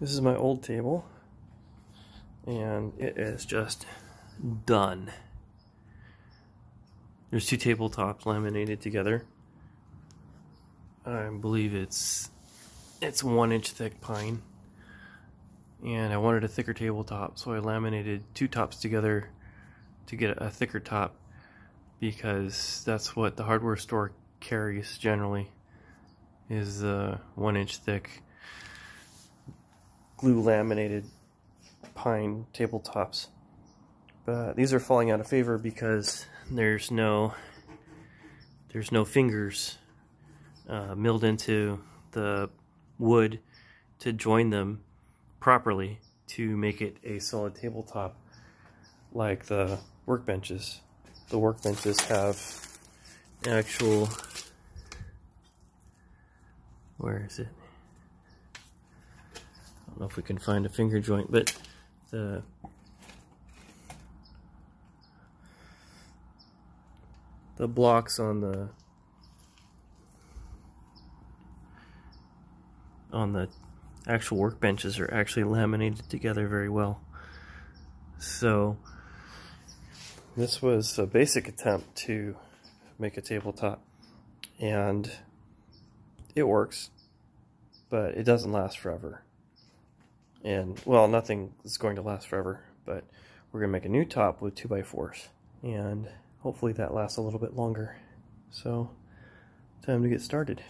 This is my old table, and it is just done. There's two tabletops laminated together. I believe it's 1 inch thick pine, and I wanted a thicker tabletop, so I laminated two tops together to get a thicker top, because that's what the hardware store carries generally, is 1 inch thick glue laminated pine tabletops. But these are falling out of favor because there's no fingers milled into the wood to join them properly to make it a solid tabletop like the workbenches. The workbenches have actual, where is it? I don't know if we can find a finger joint, but the blocks on the actual workbenches are actually laminated together very well. So this was a basic attempt to make a tabletop, and it works, but it doesn't last forever. And, well, nothing is going to last forever, but we're going to make a new top with 2x4s, and hopefully that lasts a little bit longer. So, time to get started.